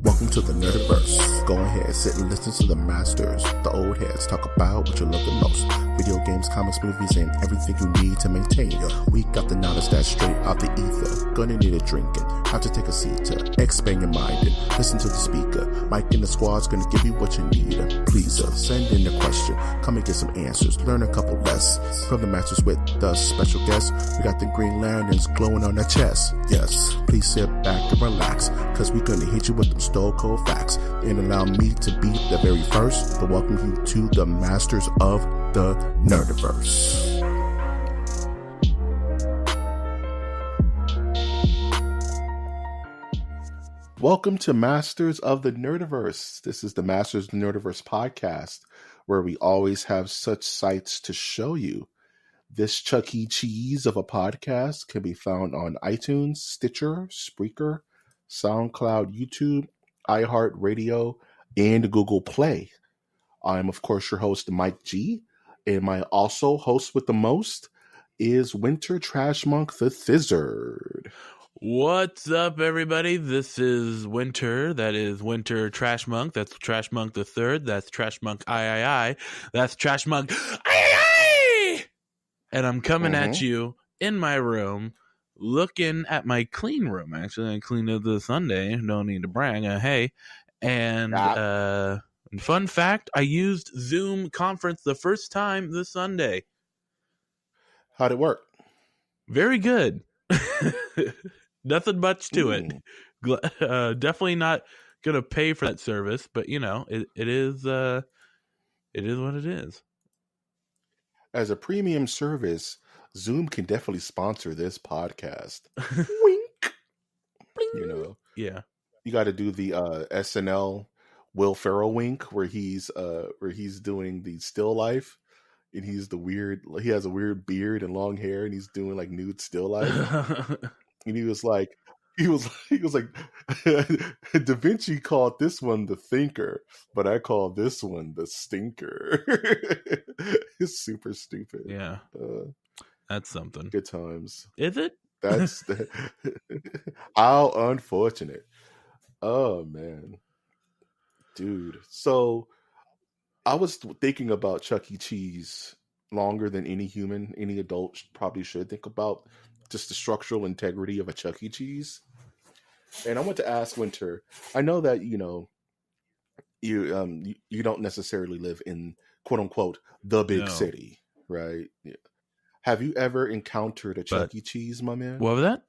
Welcome to the Nerdiverse. Go ahead, sit and listen to the masters, the old heads, talk about what you love the most. Video games, comics, movies, and everything you need to maintain your week. Got the knowledge that's straight out the ether. Gonna need a drink and have to take a seat to expand your mind and listen to the speaker. Mike and the squad's gonna give you what you need. Please send in a question, come and get some answers, learn a couple lessons from the masters with the special guests. We got the green lanterns glowing on their chest. Yes, please sit back and relax, cause we're gonna hit you with them stone cold facts and allow me to be the very first to welcome you to the masters of the Nerdiverse. Welcome to Masters of the Nerdiverse. This is the Masters of the Nerdiverse podcast, where we always have such sights to show you. This Chuck E. Cheese of a podcast can be found on iTunes, Stitcher, Spreaker, SoundCloud, YouTube, iHeartRadio, and Google Play. I'm, of course, your host, Mike G, and my also host with the most is Winter Trash Monk the Thizzard. What's up, everybody? This is Winter. That is Winter Trash Monk. That's Trash Monk the Third. That's Trash Monk I. That's Trash Monk I. And I'm coming at you in my room, looking at my clean room. Actually, I cleaned it this Sunday. No need to brag. Hey, and fun fact: I used Zoom conference the first time this Sunday. How'd it work? Very good. Nothing much to it. Definitely not gonna pay for that service, but you know, it is what it is. As a premium service, Zoom can definitely sponsor this podcast. Wink. You know, yeah. You got to do the SNL Will Ferrell wink where he's doing the still life, and he has a weird beard and long hair, and he's doing like nude still life. And he was like, Da Vinci called this one the thinker, but I call this one the stinker. It's super stupid. Yeah, that's something. Good times. Is it? That's how unfortunate. Oh man, dude. So I was thinking about Chuck E. Cheese longer than any adult probably should think about just the structural integrity of a Chuck E. Cheese. And I want to ask Winter, I know that, you know, you don't necessarily live in quote unquote the big city, right? Yeah. Have you ever encountered a Chuck E. Cheese, my man? What was that?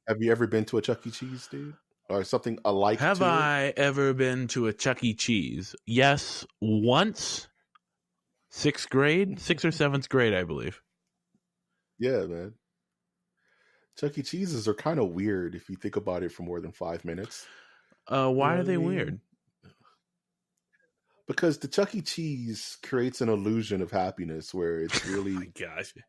Have you ever been to a Chuck E. Cheese, dude? Or something alike Have to I ever been to a Chuck E. Cheese? Yes, once. 6th grade? 6th or 7th grade, I believe. Yeah, man. Chuck E. Cheeses are kind of weird if you think about it for more than 5 minutes. Why are they weird? Because the Chuck E. Cheese creates an illusion of happiness where it's really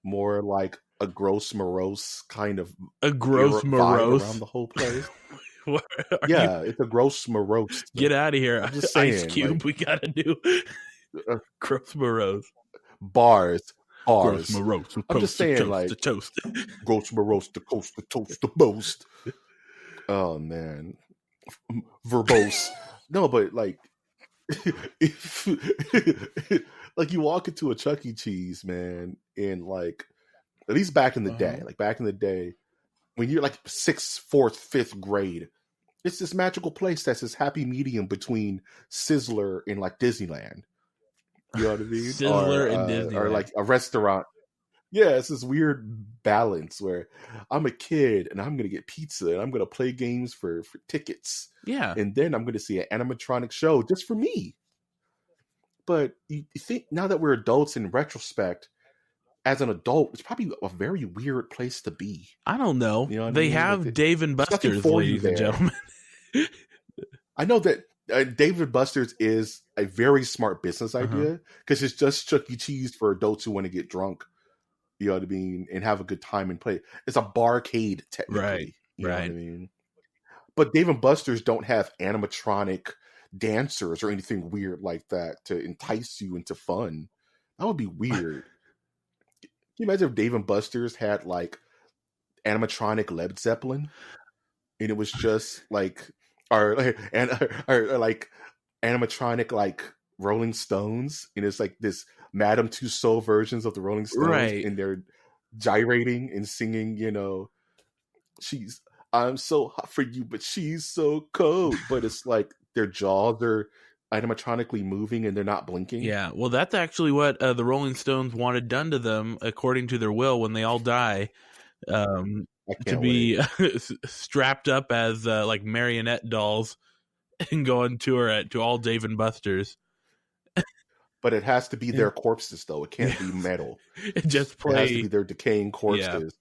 more like a gross morose kind of morose around the whole place. It's a gross morose. Get out of here. I'm just saying, Ice Cube, we gotta do gross morose. Bars. Gross morose. I'm just saying, like, the toast. Gross morose, the coast, the toast, the boast. Oh man, verbose. No, but like, if like you walk into a Chuck E. Cheese, man, and like, at least back in the day, when you're like 6th, 4th, 5th grade, it's this magical place that's this happy medium between Sizzler and like Disneyland. You know what I mean? Sizzler and Disney, or like a restaurant. Yeah, it's this weird balance where I'm a kid and I'm gonna get pizza and I'm gonna play games for tickets. Yeah, and then I'm gonna see an animatronic show just for me. But you think now that we're adults, in retrospect, as an adult, it's probably a very weird place to be. I don't know. You know they have Dave and Buster's, ladies and gentlemen. I know that. Dave & Buster's is a very smart business idea because it's just Chuck E. Cheese for adults who want to get drunk, you know what I mean, and have a good time and play. It's a barcade, technically. Right. You know what I mean? But Dave & Buster's don't have animatronic dancers or anything weird like that to entice you into fun. That would be weird. Can you imagine if Dave & Buster's had like animatronic Led Zeppelin? And it was just like or like animatronic like Rolling Stones, and it's like this Madame Tussauds versions of the Rolling Stones, Right. and they're gyrating and singing, she's I'm so hot for you, but she's so cold. But it's like their jaws are animatronically moving and they're not blinking. Yeah, well, that's actually what the Rolling Stones wanted done to them, according to their will, when they all die, um, I to can't wait. be strapped up as like marionette dolls and go on tour to all Dave and Buster's. But it has to be Yeah. their corpses, though. It can't be metal. Just It has to play. be their decaying corpses.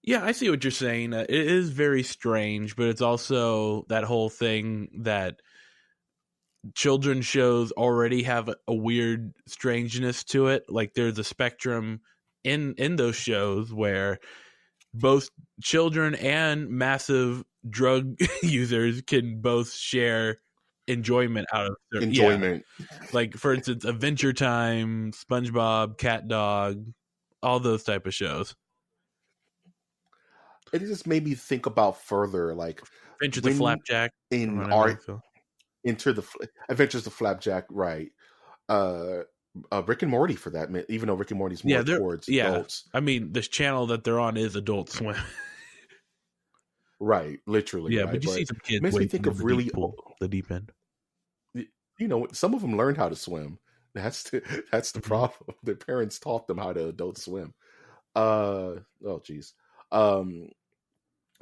Yeah, I see what you're saying. It is very strange, but it's also that whole thing that children's shows already have a weird strangeness to it. Like there's a spectrum in those shows where both children and massive drug users can both share enjoyment out of their Enjoyment. Like for instance, Adventure Time, SpongeBob, Cat Dog, all those type of shows. It just made me think about further, like Adventures of Flapjack in whatever, art so. into the Adventures of Flapjack, right? Rick and Morty for that, even though Rick and Morty's more towards adults. I mean, this channel that they're on is Adult Swim. Right, literally. Yeah, right? but you see some kids makes me think of really the deep end. Some of them learned how to swim. That's the problem. Their parents taught them how to Adult Swim. Oh geez.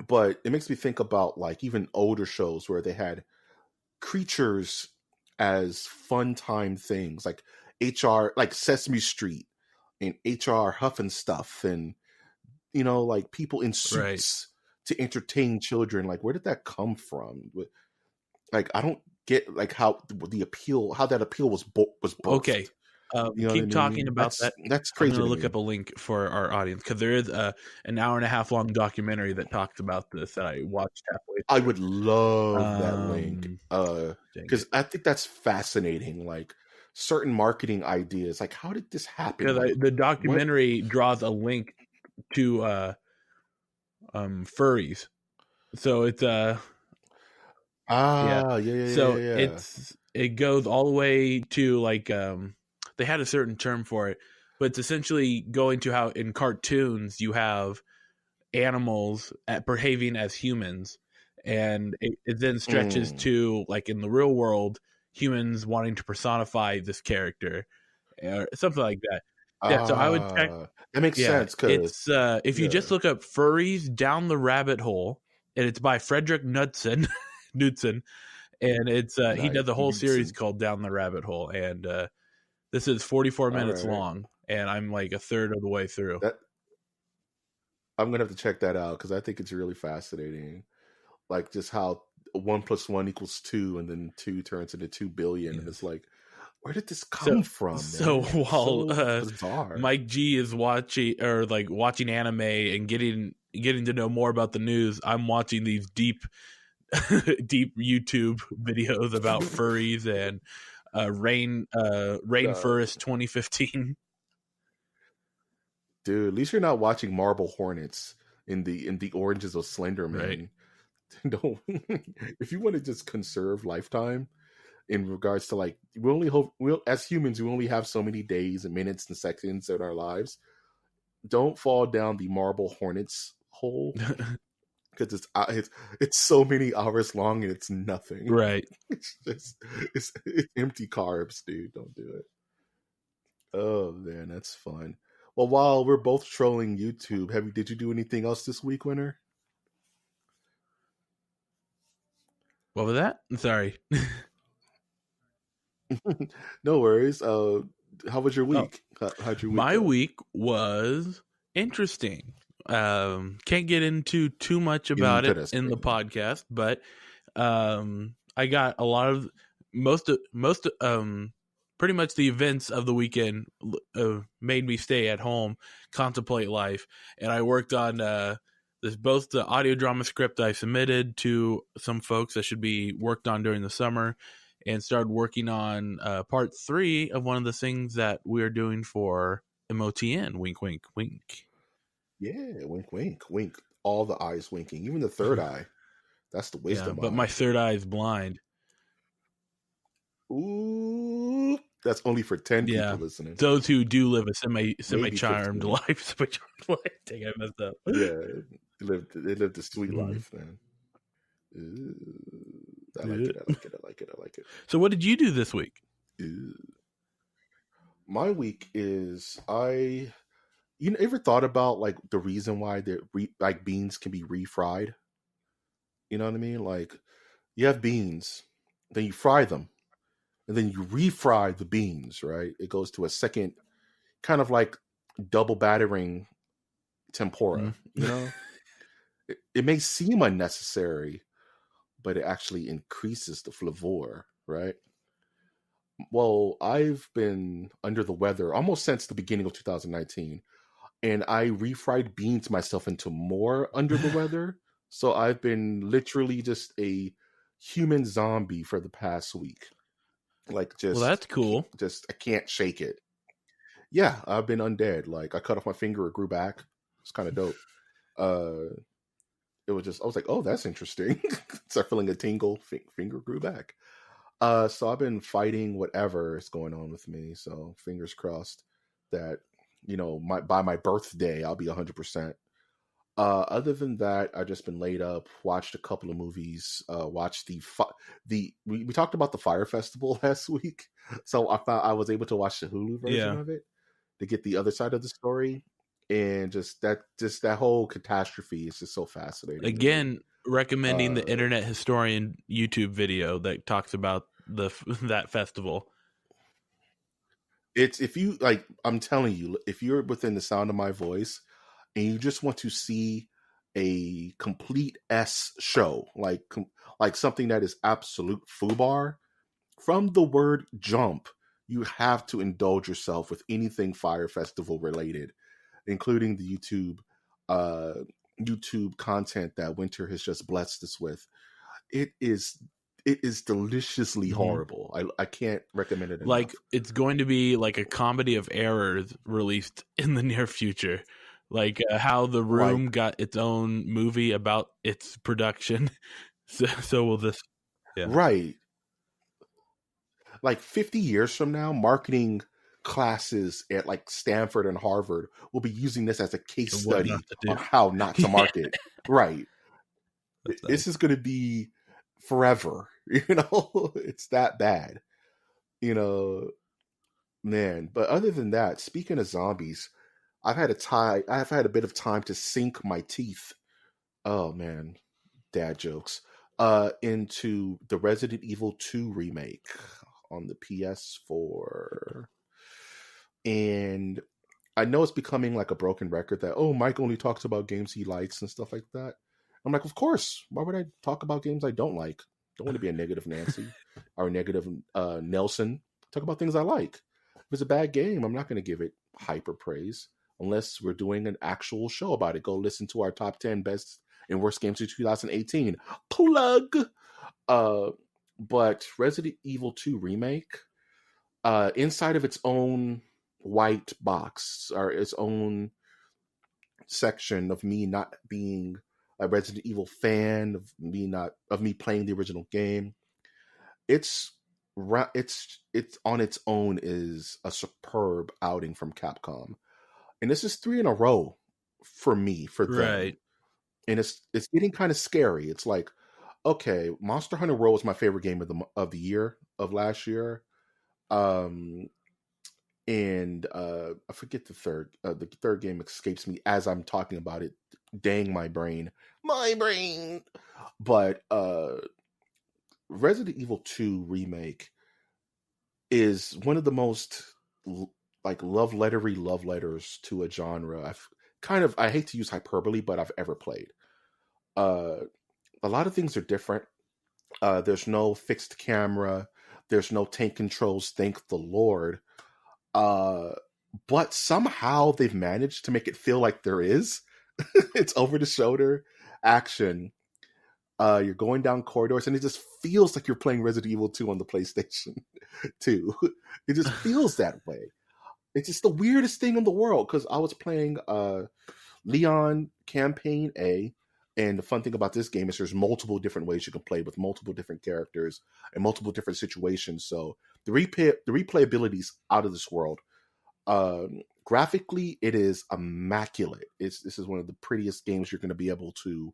But it makes me think about like even older shows where they had creatures as fun time things, like like Sesame Street and HR Huff and Stuff, and like people in suits to entertain children. Like, where did that come from? Like, I don't get like how that appeal was birthed. Okay. Keep talking about that. That's crazy. I'm going to look up a link for our audience because there is an hour and a half long documentary that talks about this that I watched halfway through. I would love that link because I think that's fascinating. Like certain marketing ideas, like how did this happen? Like, the documentary draws a link to furries, so it's it goes all the way to like they had a certain term for it, but it's essentially going to how in cartoons you have animals behaving as humans, and it then stretches to like in the real world humans wanting to personify this character or something like that. Yeah, so I would check. That makes sense. It's if you just look up "Furries Down the Rabbit Hole," and it's by Frederick Knudsen, and it's he does a whole series called "Down the Rabbit Hole," and this is 44 minutes long, and I'm like a third of the way through. I'm gonna have to check that out because I think it's really fascinating, like just how 1 + 1 = 2, and then 2 turns into 2 billion, and it's like, where did this come from? So man? while bizarre. Mike G is watching anime and getting to know more about the news, I'm watching these deep YouTube videos about furries and Rainforest 2015. Dude, at least you're not watching Marble Hornets in the Oranges of Slender Man. Right. Don't. If you want to just conserve lifetime in regards to like as humans we only have so many days and minutes and seconds in our lives. Don't fall down the Marble Hornets hole because it's so many hours long and it's nothing. Right. It's empty carbs, dude. Don't do it. Oh man, that's fun. Well, while we're both trolling YouTube, did you do anything else this week, Winter? What was that? I'm sorry. No worries. How was your week? How'd your week My go? week was interesting. Can't get into too much about it in the podcast, but I got a lot of most pretty much the events of the weekend made me stay at home, contemplate life, and I worked on both the audio drama script I submitted to some folks that should be worked on during the summer, and started working on part 3 of one of the things that we're doing for MOTN. Wink, wink, wink. Yeah, wink, wink, wink. All the eyes winking, even the third eye. That's the Yeah, wisdom but my eye. third eye is blind. Ooh, that's only for 10 Yeah, people listening. those who do live a semi Maybe charmed 15. life. Semi charmed life. I think I messed up. Yeah, they lived a sweet Mhm. life, man. Ooh, I like Yeah. it. I like it. I like it. I like it. So, what did you do this week? Ooh. My week is ever thought about like the reason why like beans can be refried? You know what I mean? Like you have beans, then you fry them, and then you refry the beans, right? It goes to a second kind of like double battering tempura, you know? It may seem unnecessary, but it actually increases the flavor, right? Well, I've been under the weather almost since the beginning of 2019, and I refried beans myself into more under the weather. So I've been literally just a human zombie for the past week. Like Well, that's cool. I can't shake it. Yeah, I've been undead. Like I cut off my finger, it grew back. It's kind of dope. Uh, it was just I was like, oh, that's interesting. Start feeling a tingle. Finger grew back. So I've been fighting whatever is going on with me. So fingers crossed that by my birthday I'll be 100%. Other than that, I've just been laid up, watched a couple of movies, watched we talked about the Fire Festival last week, so I was able to watch the Hulu version of it to get the other side of the story, and just that whole catastrophe is just so fascinating. Again, recommending the Internet Historian YouTube video that talks about that festival. It's if you like, I'm telling you, if you're within the sound of my voice and you just want to see a complete show, like something that is absolute foobar, from the word jump, you have to indulge yourself with anything Fire Festival related, including the YouTube content that Winter has just blessed us with. It is deliciously horrible. I can't recommend it enough. Like it's going to be like a comedy of errors released in the near future. Like how The Room got its own movie about its production. So will this. Yeah. Right. Like 50 years from now, marketing classes at like Stanford and Harvard will be using this as a case study on how not to market. Right. This is going to be forever. It's that bad. Man. But other than that, speaking of zombies, I've had a bit of time to sink my teeth. Oh man, dad jokes. Into the Resident Evil 2 remake on the PS4. And I know it's becoming like a broken record that, Mike only talks about games he likes and stuff like that. I'm like, of course. Why would I talk about games I don't like? Don't want to be a negative Nancy or a negative Nelson. Talk about things I like. If it's a bad game, I'm not going to give it hyper praise unless we're doing an actual show about it. Go listen to our top 10 best and worst games of 2018. Plug! But Resident Evil 2 Remake, inside of its own white box or its own section of me not being a Resident Evil fan, of me playing the original game, it's on its own is a superb outing from Capcom. And this is 3 in a row for me, for them. Right. And it's getting kind of scary. It's like, okay, Monster Hunter World was my favorite game of the year of last year. And I forget the third game escapes me as I'm talking about it. Dang my brain. But Resident Evil 2 Remake is one of the most like love letters to a genre I hate to use hyperbole, but I've ever played. A lot of things are different. There's no fixed camera. There's no tank controls, thank the Lord. But somehow they've managed to make it feel like there is. It's over the shoulder action. You're going down corridors, and it just feels like you're playing Resident Evil 2 on the PlayStation 2. It just feels that way. It's just the weirdest thing in the world, because I was playing Leon Campaign A. And the fun thing about this game is there's multiple different ways you can play with multiple different characters and multiple different situations. So the replayability is out of this world. Graphically, it is immaculate. This is one of the prettiest games you're going to be able to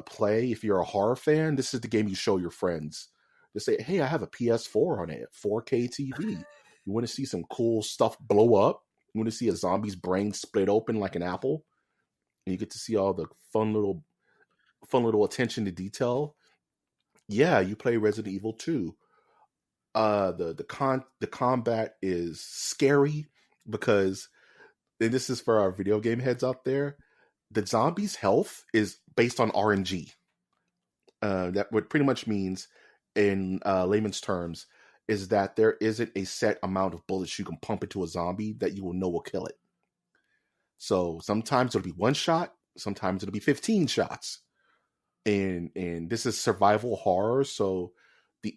play. If you're a horror fan, this is the game you show your friends. They say, hey, I have a PS4 on it, 4K TV. You want to see some cool stuff blow up? You want to see a zombie's brain split open like an apple? And you get to see all the fun little attention to detail. Yeah, you play Resident Evil 2. The combat is scary because, and this is for our video game heads out there, the zombies' health is based on RNG. That what pretty much means, in layman's terms, is that there isn't a set amount of bullets you can pump into a zombie that you will know will kill it. So sometimes it'll be one shot, sometimes it'll be 15 shots. And this is survival horror, so the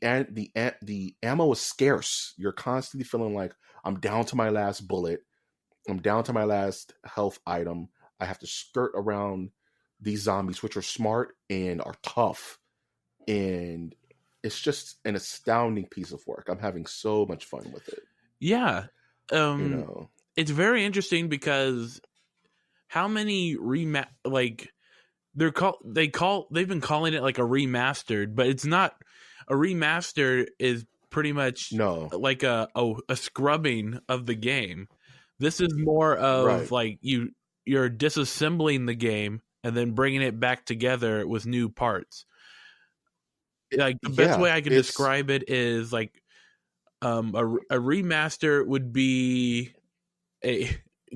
ammo is scarce. You're constantly feeling like, I'm down to my last bullet. I'm down to my last health item. I have to skirt around these zombies, which are smart and are tough. And it's just an astounding piece of work. I'm having so much fun with it. Yeah. It's very interesting because how many they've been calling it like a remastered, but it's not. A remaster is pretty much like a scrubbing of the game. This is more of like you're disassembling the game and then bringing it back together with new parts. Like the best way I can describe it is like a remaster would be a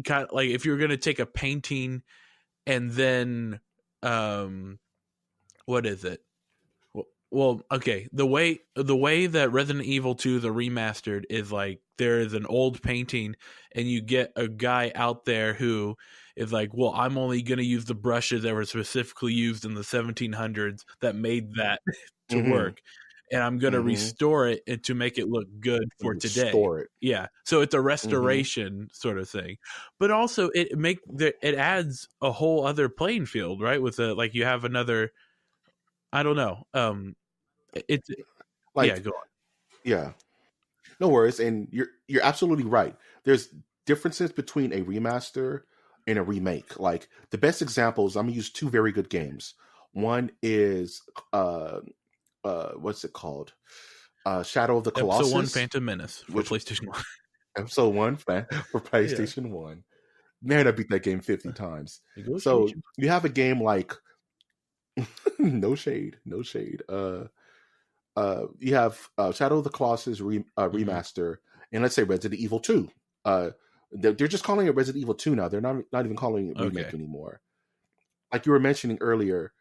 kind of like if you're going to take a painting and then what is it? Well, okay. The way that Resident Evil 2 the remastered is like there is an old painting and you get a guy out there who is like, well, I'm only going to use the brushes that were specifically used in the 1700s that made that to work. And I'm going to restore it and to make it look good for today. Yeah. So it's a restoration sort of thing. But also it adds a whole other playing field, right? With like you have another, I don't know. It's like, yeah, go on. Yeah, no worries. And you're absolutely right. There's differences between a remaster and a remake. Like the best examples, I'm gonna use two very good games. One is what's it called? Shadow of the Colossus. Episode 1 Phantom Menace for PlayStation 1. Episode 1 for PlayStation 1. Man, I beat that game 50 times. So you have a game like no shade. You have Shadow of the Colossus remaster, and let's say Resident Evil 2. They're just calling it Resident Evil 2 now. They're not even calling it remake anymore. Like you were mentioning earlier,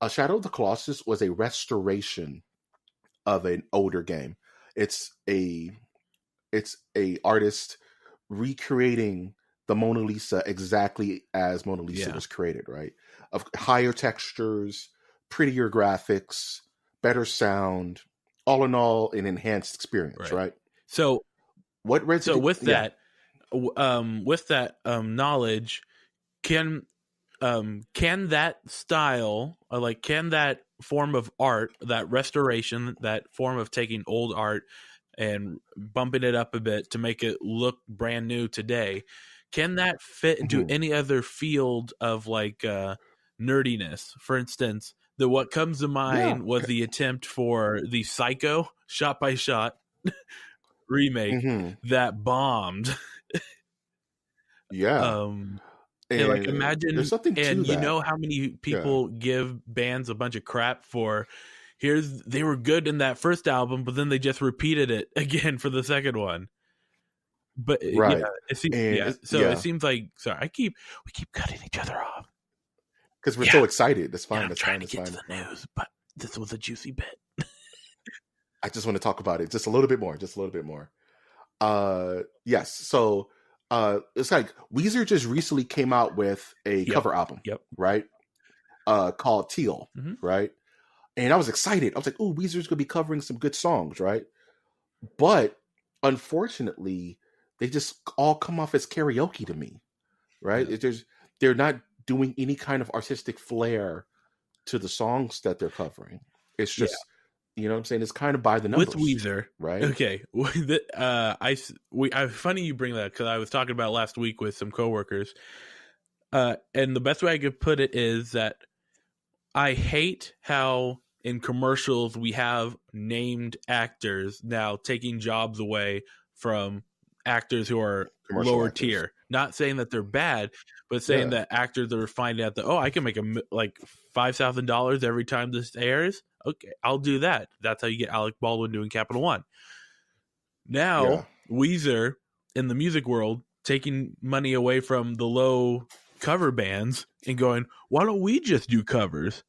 Shadow of the Colossus was a restoration of an older game. It's a artist recreating the Mona Lisa exactly as Mona Lisa was created, right? Of higher textures, prettier graphics, better sound, all in all, an enhanced experience, right? So, with that knowledge, can that style, or like, can that form of art, that restoration, that form of taking old art and bumping it up a bit to make it look brand new today, can that fit into any other field of like nerdiness? For instance, what comes to mind was the attempt for the Psycho shot by shot remake that bombed. And like imagine, there's something to that. You know how many people give bands a bunch of crap for they were good in that first album, but then they just repeated it again for the second one. But it seems like we keep cutting each other off because we're so excited. That's fine. That's fine. To get to the news, but this was a juicy bit. I just want to talk about it just a little bit more. Yes. So it's like Weezer just recently came out with a cover album, right? Called Teal, right? And I was excited. I was like, "Oh, Weezer's gonna be covering some good songs, right?" But unfortunately, they just all come off as karaoke to me, right? They're not doing any kind of artistic flair to the songs that they're covering. It's just, you know what I'm saying? It's kind of by the numbers. With Weezer, right? Okay. Funny you bring that, because I was talking about last week with some coworkers. And the best way I could put it is that I hate how in commercials we have named actors now taking jobs away from actors who are Commercial lower actors. tier. Not saying that they're bad, but saying that actors that are finding out that, I can make like $5,000 every time this airs. Okay, I'll do that. That's how you get Alec Baldwin doing Capital One. Now, Weezer in the music world taking money away from the low cover bands and going, why don't we just do covers?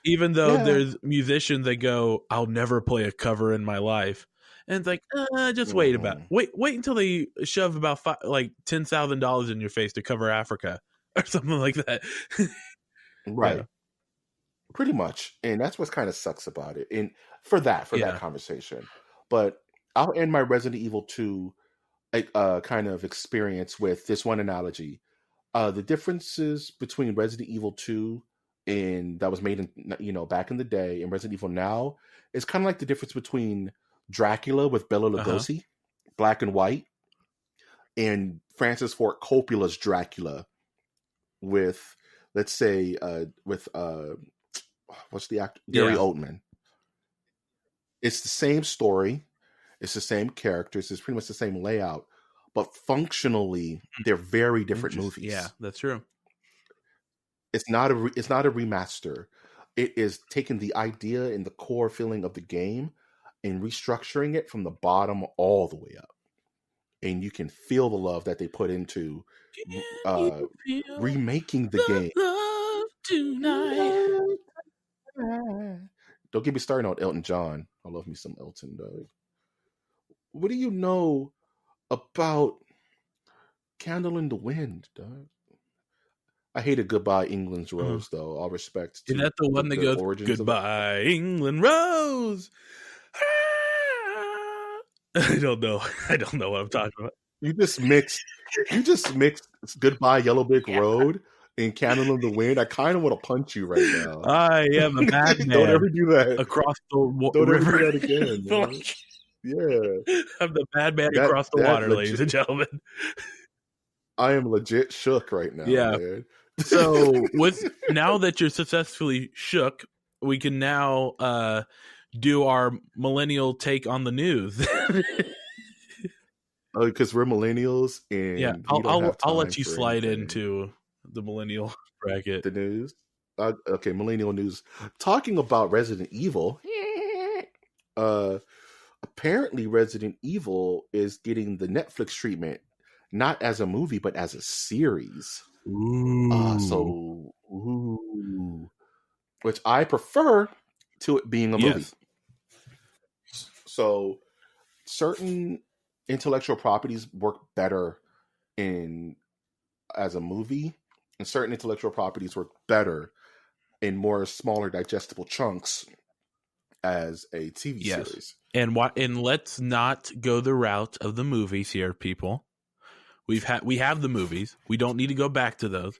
Even though there's musicians that go, I'll never play a cover in my life. And it's like, just wait until they shove about $10,000 in your face to cover Africa or something like that. Right. Yeah. Pretty much. And that's what kind of sucks about it. And for that conversation. But I'll end my Resident Evil 2 kind of experience with this one analogy. The differences between Resident Evil 2 and that was made in, back in the day, and Resident Evil now is kind of like the difference between Dracula with Bela Lugosi, black and white, and Francis Ford Coppola's Dracula with, let's say, what's the actor? Gary Oldman. It's the same story. It's the same characters. It's pretty much the same layout. But functionally, they're very different movies. Yeah, that's true. It's not a remaster. It is taking the idea and the core feeling of the game and restructuring it from the bottom all the way up. And you can feel the love that they put into remaking the game. Love tonight. Don't get me started on Elton John. I love me some Elton, dog. What do you know about Candle in the Wind, dog? I hated Goodbye England's Rose, though. All respect to is that the one that goes, Goodbye England Rose? I don't know what I'm talking about. You just mixed Goodbye Yellow Brick Road and Candle in the Wind. I kind of want to punch you right now. I am a madman. Don't ever do that. Across the Don't river. ever do that again. Man. Yeah. I'm the madman across the water, ladies and gentlemen. I am legit shook right now. Yeah. Man. So now that you're successfully shook, we can now do our millennial take on the news. Because we're millennials, and I'll let you slide into the millennial bracket. The news. Okay, millennial news. Talking about Resident Evil. Apparently, Resident Evil is getting the Netflix treatment, not as a movie but as a series. Ooh. Which I prefer to it being a movie. So certain intellectual properties work better as a movie, and certain intellectual properties work better in more smaller digestible chunks as a TV series. And let's not go the route of the movies here, people. We have the movies. We don't need to go back to those.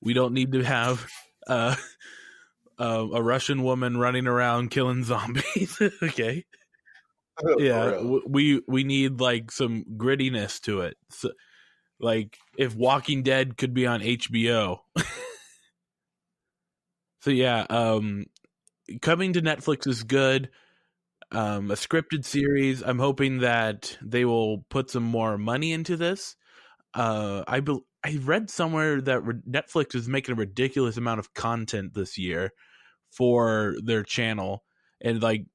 We don't need to have a Russian woman running around killing zombies. Okay. Yeah, we need like some grittiness to it. So, like if Walking Dead could be on HBO. So yeah, coming to Netflix is good. A scripted series. I'm hoping that they will put some more money into this. I read somewhere that Netflix is making a ridiculous amount of content this year for their channel, and like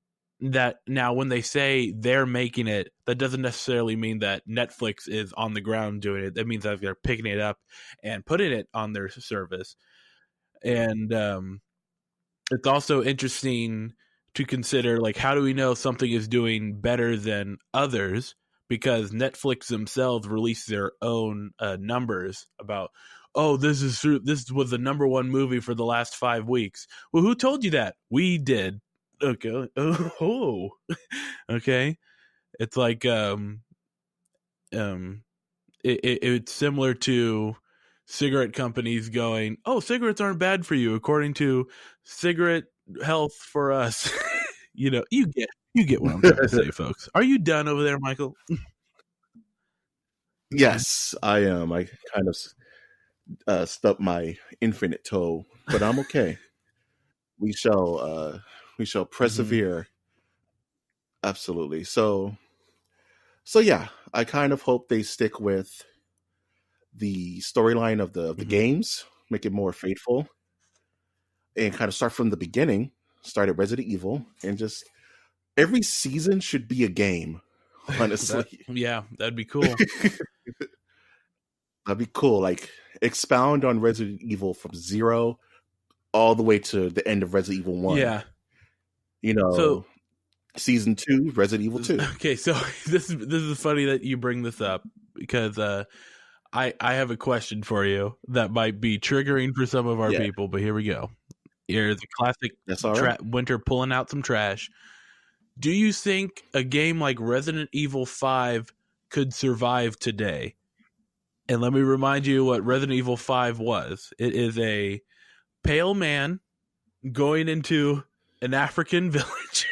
that now when they say they're making it, that doesn't necessarily mean that Netflix is on the ground doing it. That means that they're picking it up and putting it on their service. And it's also interesting to consider, like, how do we know something is doing better than others? Because Netflix themselves release their own numbers about, this was the number one movie for the last 5 weeks. Well, who told you that? We did. Okay. Oh. Okay. It's like it's similar to cigarette companies going, "Oh, cigarettes aren't bad for you according to cigarette health for us." You know, you get what I'm trying to say, folks. Are you done over there, Michael? Yes, I am. I kind of stubbed my infinite toe, but I'm okay. We shall persevere. Absolutely. So yeah, I kind of hope they stick with the storyline of the games, make it more faithful, and kind of start from the beginning. Start at Resident Evil, and just every season should be a game. Honestly, that'd be cool. That'd be cool. Like expound on Resident Evil from 0 all the way to the end of Resident Evil 1. Yeah. You know, so season 2, Resident Evil 2. Okay, so this is funny that you bring this up because I have a question for you that might be triggering for some of our people, but here we go. Here's a classic Winter pulling out some trash. Do you think a game like Resident Evil 5 could survive today? And let me remind you what Resident Evil 5 was. It is a pale man going into an African village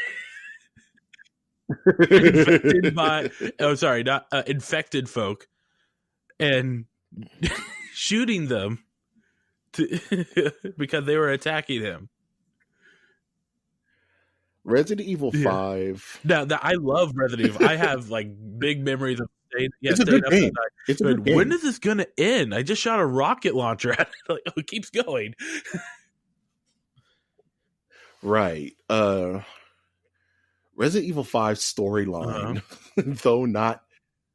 infected by infected folk and shooting them because they were attacking him. Resident Evil 5. Now, I love Resident Evil. I have like big memories of it's a good game. It's a good game. When is this going to end? I just shot a rocket launcher at it. Like, oh, it keeps going. Right. Resident Evil 5 storyline, though not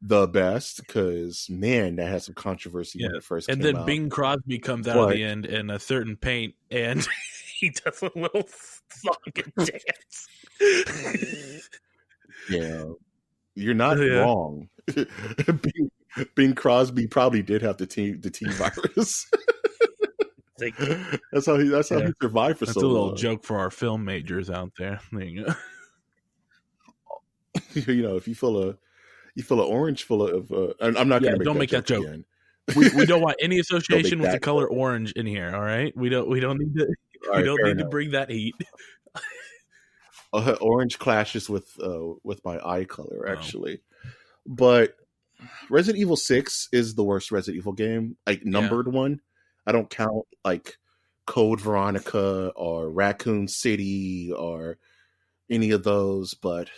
the best, because man, that had some controversy when it first came out. And then Bing Crosby comes out at the end in a certain paint, and he does a little song and dance. Yeah, you're not wrong. Bing Crosby probably did have the T virus. That's how he survived for so long. That's a little joke for our film majors out there. There you go. You know, if you fill an orange full of, I'm not going to make that joke again. We don't want any association with the color orange in here. All right, we don't need to. We don't need to bring that heat. Orange clashes with my eye color actually, but Resident Evil 6 is the worst Resident Evil game, like numbered one. I don't count like Code Veronica or Raccoon City or any of those, but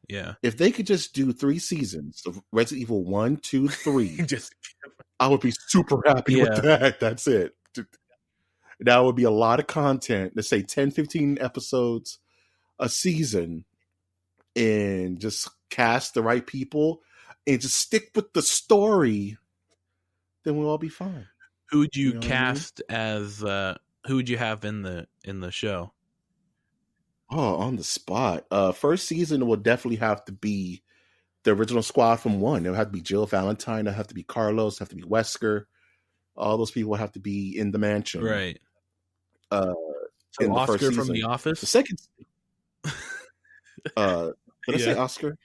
if they could just do 3 seasons of Resident Evil 1, 2, 3, I would be super happy with that. That's it. That would be a lot of content. Let's say 10, 15 episodes a season, and just cast the right people and just stick with the story, then we'll all be fine. Who would you cast as who would you have in the show? Oh, on the spot. First season will definitely have to be the original squad from 1. It would have to be Jill Valentine, it would have to be Carlos, it would have to be Wesker. All those people have to be in the mansion. Right. So Oscar from The Office? The second did I say Oscar?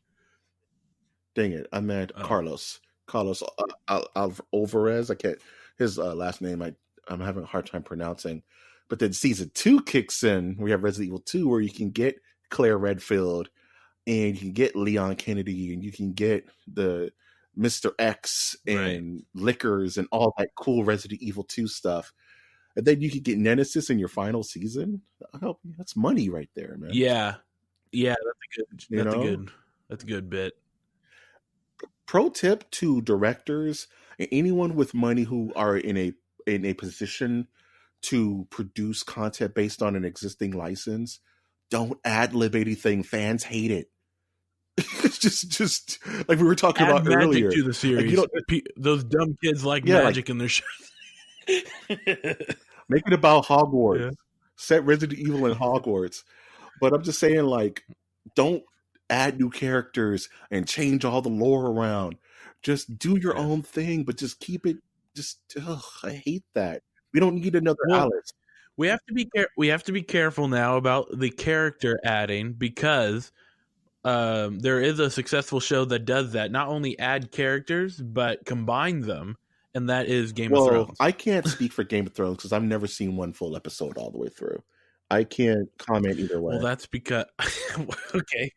Dang it, I meant Carlos. Carlos Alvarez. I can't. His last name I'm having a hard time pronouncing. But then season 2 kicks in. We have Resident Evil 2, where you can get Claire Redfield, and you can get Leon Kennedy, and you can get the Mr. X and Lickers and all that cool Resident Evil 2 stuff. And then you can get Nemesis in your final season. That's money right there, man. Yeah, that's a good bit. Pro tip to directors and anyone with money who are in a position to produce content based on an existing license: don't ad-lib anything. Fans hate it. just like we were talking about magic earlier. To the series. Like, those dumb kids like magic in their shows. Make it about Hogwarts. Yeah. Set Resident Evil in Hogwarts. But I'm just saying, like, don't add new characters and change all the lore around. Just do your own thing, but just keep it. I hate that. We don't need another Alice. We have to be careful now about the character adding, because there is a successful show that does that. Not only add characters, but combine them. and that is Game of Well, Thrones. I can't speak for Game of Thrones because I've never seen one full episode all the way through. I can't comment either way. Well, that's because okay.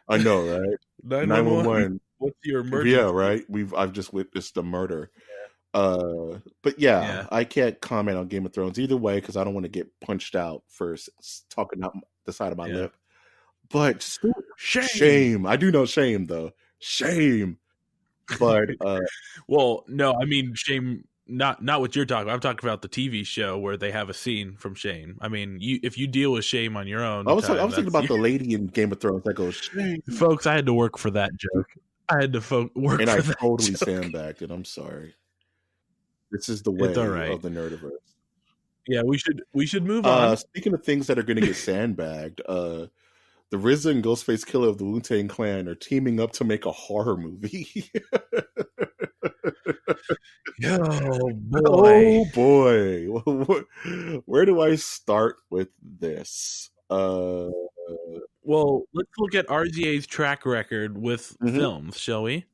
I know, right? 911. What's your emergency? Yeah, right. I've just witnessed a murder. But yeah, I can't comment on Game of Thrones either way because I don't want to get punched out for talking out the side of my lip. But shame. I do know shame though. Shame. But well, no, I mean shame. Not what you're talking about. I'm talking about the TV show where they have a scene from Shame. I mean, if you deal with shame on your own, I was thinking about the lady in Game of Thrones that goes shame. Folks, I had to work for that joke. I had to work and for I that totally joke. sandbagged it. I'm sorry. This is the way of the Nerdiverse. Yeah, we should move on. Speaking of things that are going to get sandbagged, the RZA and Ghostface Killer of the Wu-Tang-Clan are teaming up to make a horror movie. Oh boy! Oh boy! Where do I start with this? Well, let's look at RZA's track record with films, shall we?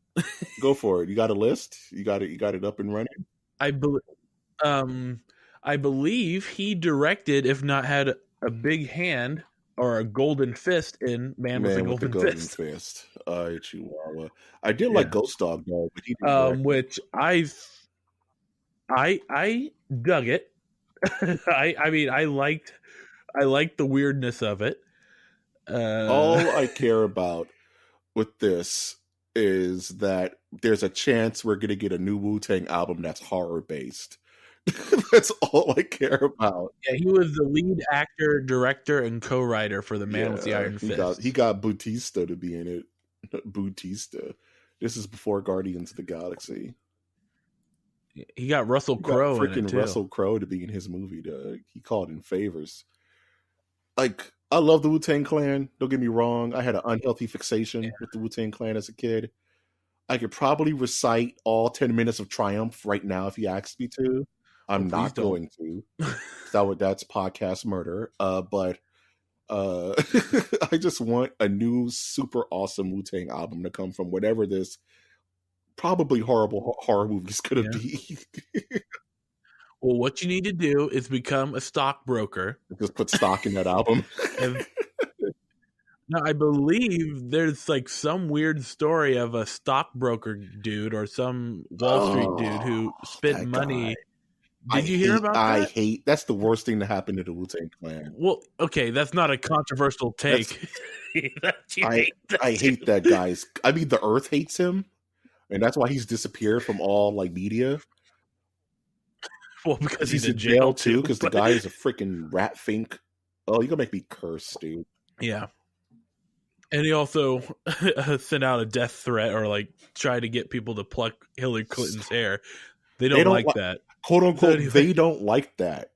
Go for it. You got a list? You got it up and running? I believe he directed, if not had a big hand or a golden fist in Man with a Golden Fist. Chihuahua. I did like Ghost Dog though, but he didn't which I dug it. I mean, I liked the weirdness of it. All I care about with this is that there's a chance we're gonna get a new Wu-Tang album that's horror based. That's all I care about. Yeah, he was the lead actor, director, and co-writer for the Man with the Iron Fist. He got Bautista to be in it. Bautista. This is before Guardians of the Galaxy. He got Russell Crowe in it too. Russell Crowe to be in his movie. He called in favors. Like, I love the Wu-Tang-Clan. Don't get me wrong. I had an unhealthy fixation with the Wu-Tang-Clan as a kid. I could probably recite all 10 minutes of Triumph right now if you asked me to. I'm not going to. That's podcast murder. But I just want a new super awesome Wu-Tang album to come from whatever this probably horrible horror movie is going to be. Well, what you need to do is become a stockbroker. Just put stock in that album. Now, I believe there's like some weird story of a stockbroker dude or some Wall Street dude who spent money. Did you hear about that? That's the worst thing to happen to the Wu-Tang Clan. Well, okay, that's not a controversial take. I hate that guy. I mean, the Earth hates him, and that's why he's disappeared from all like media. Well, because he's in jail too. Because the guy is a freaking rat fink. Oh, you're gonna make me curse, dude. Yeah. And he also sent out a death threat or like try to get people to pluck Hillary Clinton's hair. They don't like that. Quote unquote, they don't like that.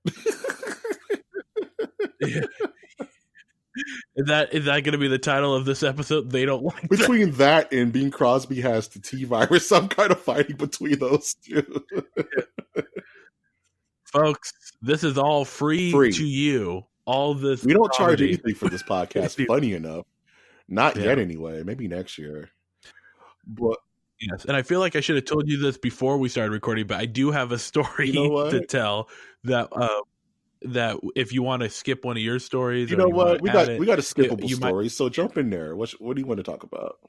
Yeah. Is that going to be the title of this episode? They don't like between that and Bing Crosby has the T virus. Some kind of fighting between those two. Folks, this is all free to you. All this we don't charge anything for this podcast. Funny enough, not yet anyway. Maybe next year. But yes, and I feel like I should have told you this before we started recording, but I do have a story to tell that that if you want to skip one of your stories, you know what, we got a skippable story, so jump in there. What do you want to talk about?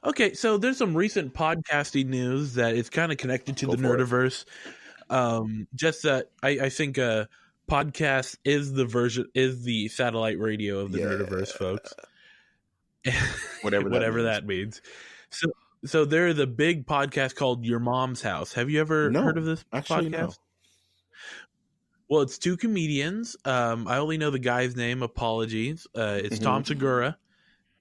Okay, so there's some recent podcasting news that is kind of connected to the Nerdiverse. Just that I think podcast is the satellite radio of the Nerdiverse, folks. Whatever that means. So there's a big podcast called Your Mom's House. Have you ever heard of this podcast? No. Well, it's two comedians. I only know the guy's name. Apologies. It's Tom Segura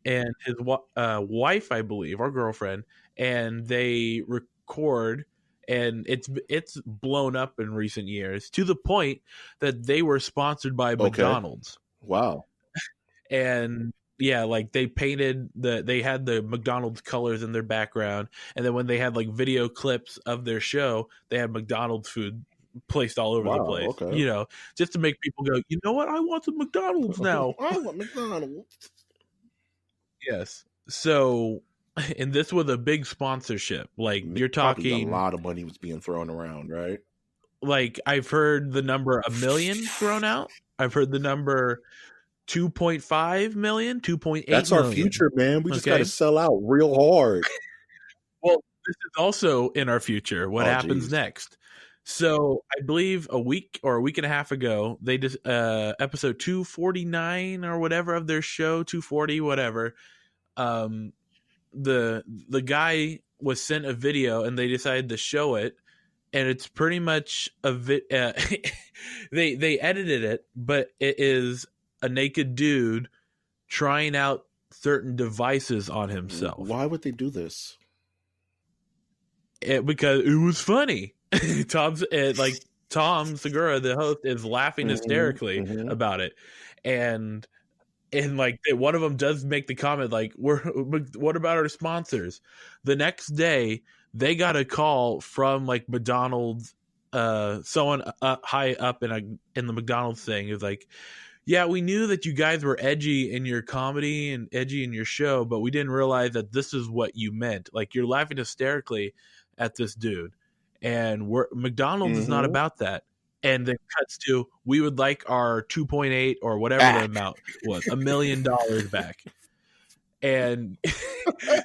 and his wife, I believe, or girlfriend, and they record. And it's blown up in recent years to the point that they were sponsored by McDonald's. Wow. And yeah, like they painted they had the McDonald's colors in their background. And then when they had like video clips of their show, they had McDonald's food placed all over the place. Okay. You know, just to make people go, you know what? I want some McDonald's now. I want McDonald's. Yes. So and this was a big sponsorship. Like you're Probably a talking, lot of money was being thrown around, right? like I've heard the number 1 million thrown out. I've heard the number 2.5 million, 2.8 That's our million. future, man. We just got Okay. to sell out real hard. Well, this is also in our future. What happens geez. next? So I believe a week or a week and a half ago, they just episode 249 or whatever of their show, 240, whatever. The guy was sent a video and they decided to show it, and it's pretty much a they edited it, but it is a naked dude trying out certain devices on himself. Why would they do this? Because it was funny. Tom Segura, the host, is laughing hysterically about it, and like one of them does make the comment like, what about our sponsors? The next day they got a call from like McDonald's, someone high up in the McDonald's thing is like, yeah, we knew that you guys were edgy in your comedy and edgy in your show, but we didn't realize that this is what you meant. Like, you're laughing hysterically at this dude, and McDonald's is not about that. And then cuts to, we would like our 2.8 or whatever the amount was, $1 million back. And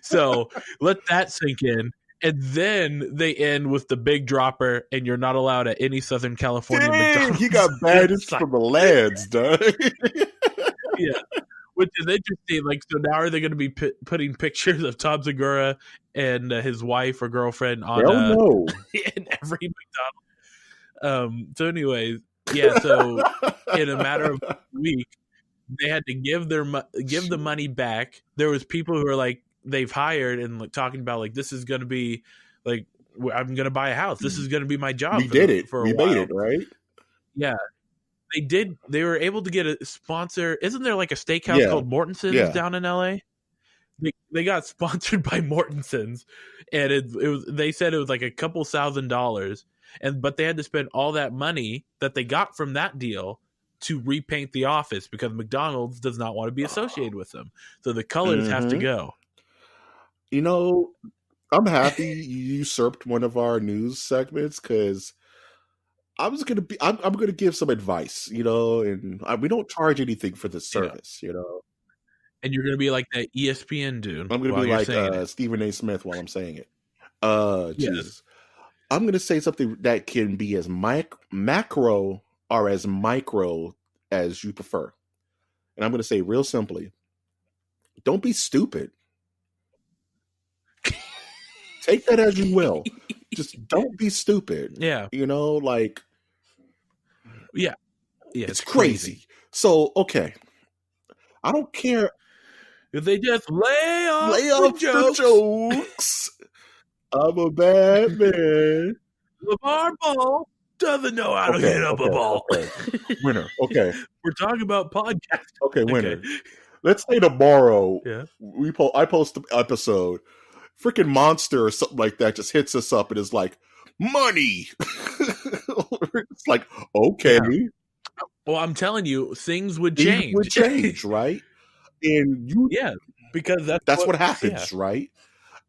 so let that sink in. And then they end with the big dropper, and you're not allowed at any Southern California McDonald's. He got banished from the lands, dog. Yeah, which is interesting. Like, so now are they going to be putting pictures of Tom Segura and his wife or girlfriend on in every McDonald's? So, anyways, yeah. So in a matter of a week, they had to give the money back. There was people who were like, they've hired and like talking about like, this is going to be like, I'm going to buy a house. This is going to be my job. We made it, right? Yeah, they did. They were able to get a sponsor. Isn't there like a steakhouse called Mortenson's down in LA? They got sponsored by Mortenson's, and it was. They said it was like a couple $1,000s, but they had to spend all that money that they got from that deal to repaint the office because McDonald's does not want to be associated with them. So the colors have to go. You know, I'm happy you usurped one of our news segments because I'm gonna give some advice, you know, and we don't charge anything for this service, you know. And you're gonna be like that ESPN dude. I'm gonna be like Stephen A. Smith while I'm saying it. Jesus. I'm gonna say something that can be as macro or as micro as you prefer, and I'm gonna say real simply: don't be stupid. Take that as you will. Just don't be stupid. Yeah. You know, like. Yeah. Yeah. It's crazy. So, okay. I don't care. If they just lay off the jokes. I'm a bad man. LeVar Ball doesn't know how to get up a ball. Okay. Winner. Okay. We're talking about podcasts. Okay, winner. Okay. Let's say tomorrow I post the episode. Freaking Monster or something like that just hits us up and is like, money. It's like, okay. Yeah. Well, I'm telling you, things would change. Things would change, right? And because that's what happens, right?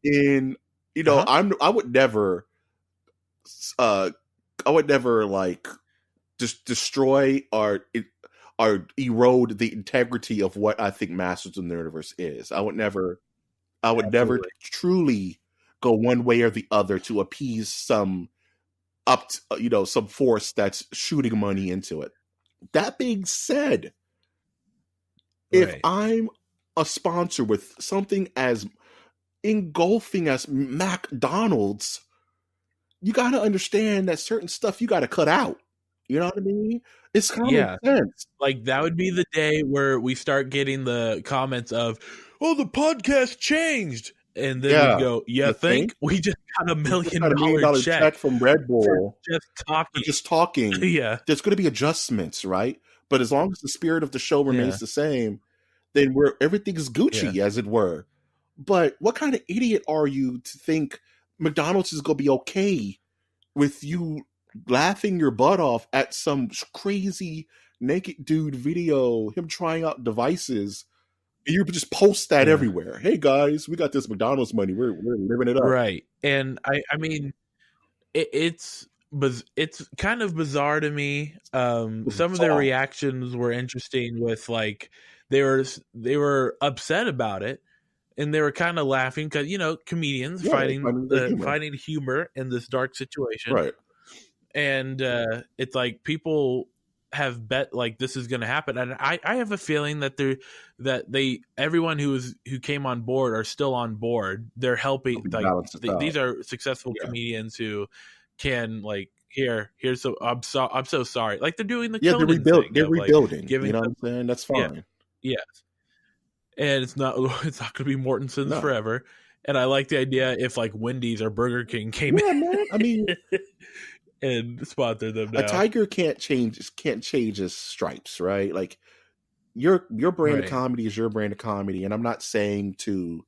And you know, I would never like just destroy or erode the integrity of what I think Masters of the Universe is. I would never truly go one way or the other to appease some some force that's shooting money into it. That being said, if I'm a sponsor with something as engulfing as McDonald's, you got to understand that certain stuff you got to cut out. You know what I mean? It's common sense. Like, that would be the day where we start getting the comments of, oh, the podcast changed. And then we go, you think? We just got $1 million check from Red Bull. Just talking. Yeah. There's going to be adjustments, right? But as long as the spirit of the show remains the same, then everything's Gucci, as it were. But what kind of idiot are you to think McDonald's is going to be okay with you laughing your butt off at some crazy naked dude video, him trying out devices And you just post that Yeah. everywhere. Hey guys, we got this McDonald's money. We're living it up. Right. And I mean, it's kind of bizarre to me. Some of their reactions were interesting with like they were upset about it, and they were kind of laughing because comedians finding humor in this dark situation, right? And it's like people have bet like this is going to happen, and I have a feeling that everyone who came on board are still on board. They're helping, like these are successful comedians who can like here's so I'm so sorry, like they're doing the Conan thing. They're rebuilding, like, giving you know what I'm saying? That's fine. Yes. And it's not going to be Mortenson's forever. And I like the idea if like Wendy's or Burger King came in, man. I mean, and sponsored them now. A tiger can't change his stripes, right? Like your brand of comedy is your brand of comedy, and I'm not saying to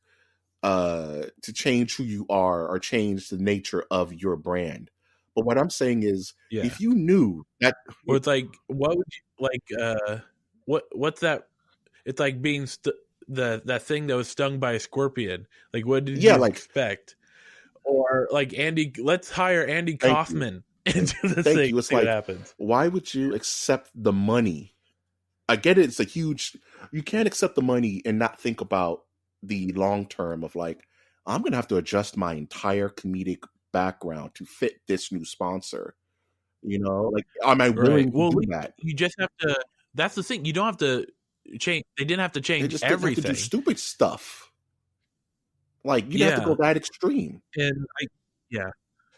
change who you are or change the nature of your brand. But what I'm saying is, if you knew that, well, it's like, what would you like? What's that? It's like being that thing that was stung by a scorpion. Like, what did you expect? Or like let's hire Andy Kaufman into the thing. It's like, happens. Why would you accept the money? I get it. It's a huge. You can't accept the money and not think about the long term of like, I'm going to have to adjust my entire comedic background to fit this new sponsor. Like, am I willing to do that? You just have to. That's the thing. You don't have to change. They didn't have to change everything. Didn't have to do stupid stuff. Like, you have to go that extreme. And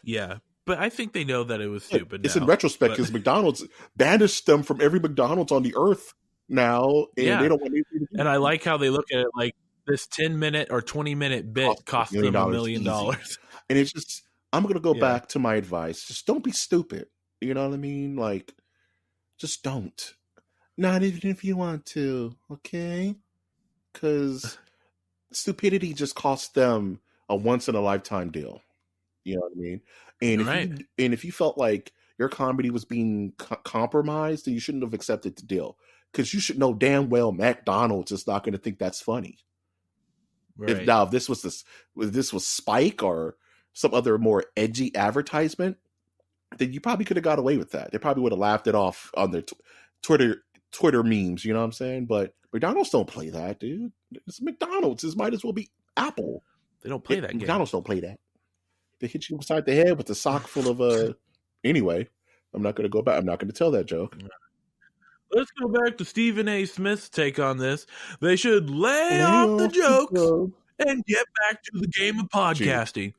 yeah. But I think they know that it was stupid. It's in retrospect because McDonald's banished them from every McDonald's on the earth now, and they don't want anything to do. And I like how they look at it like this 10-minute or 20-minute bit cost them $1 million. And it's just, I'm going to go back to my advice. Just don't be stupid. You know what I mean? Like, just don't. Not even if you want to, okay? Because stupidity just cost them a once-in-a-lifetime deal. You know what I mean? And if you felt like your comedy was being compromised, then you shouldn't have accepted the deal. Because you should know damn well McDonald's is not going to think that's funny. Right. If this was Spike or some other more edgy advertisement, then you probably could have got away with that. They probably would have laughed it off on their Twitter memes. You know what I'm saying? But McDonald's don't play that, dude. It's McDonald's. It might as well be Apple. They don't play that game. McDonald's don't play that. They hit you upside the head with a sock full of Anyway, I'm not going to go back. I'm not going to tell that joke. Let's go back to Stephen A. Smith's take on this. They should lay off the jokes and get back to the game of podcasting.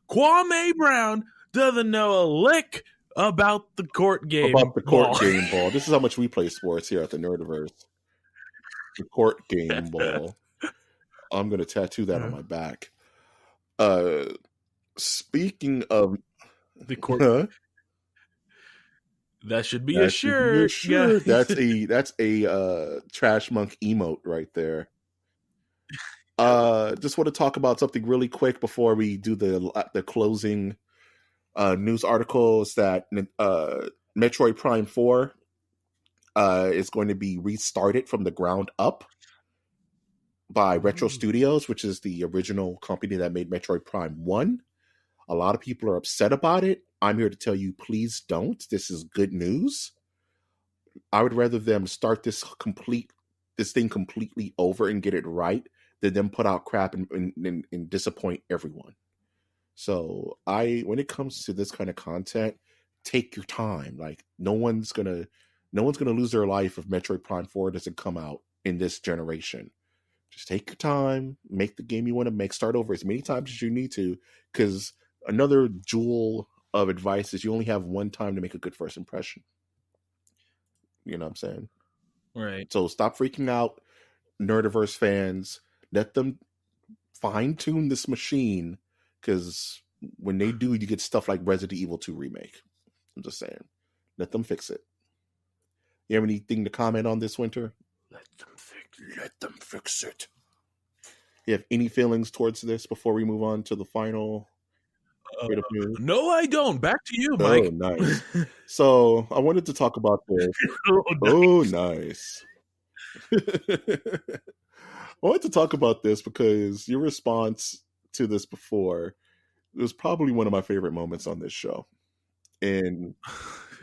Kwame Brown doesn't know a lick about the court game. About the court game ball. This is how much we play sports here at the Nerdiverse. The court game ball. I'm going to tattoo that on my back. Speaking of the court, that should be a shirt. That's a Trash Monk emote right there. Just want to talk about something really quick before we do the closing news articles. That Metroid Prime 4 is going to be restarted from the ground up by Retro Studios, which is the original company that made Metroid Prime 1. A lot of people are upset about it. I'm here to tell you, please don't. This is good news. I would rather them start this thing completely over and get it right than them put out crap and disappoint everyone. So when it comes to this kind of content, take your time. Like, no one's gonna lose their life if Metroid Prime 4 doesn't come out in this generation. Just take your time, make the game you want to make, start over as many times as you need to, because another jewel of advice is you only have one time to make a good first impression. You know what I'm saying? Right. So stop freaking out, Nerdiverse fans. Let them fine-tune this machine, because when they do, you get stuff like Resident Evil 2 Remake. I'm just saying. Let them fix it. You have anything to comment on this, Winter? Let them fix it. You have any feelings towards this before we move on to the final bit of news? No, I don't. Back to you, Mike. Oh, nice. So I wanted to talk about this. Nice. wanted to talk about this because your response to this before was probably one of my favorite moments on this show. And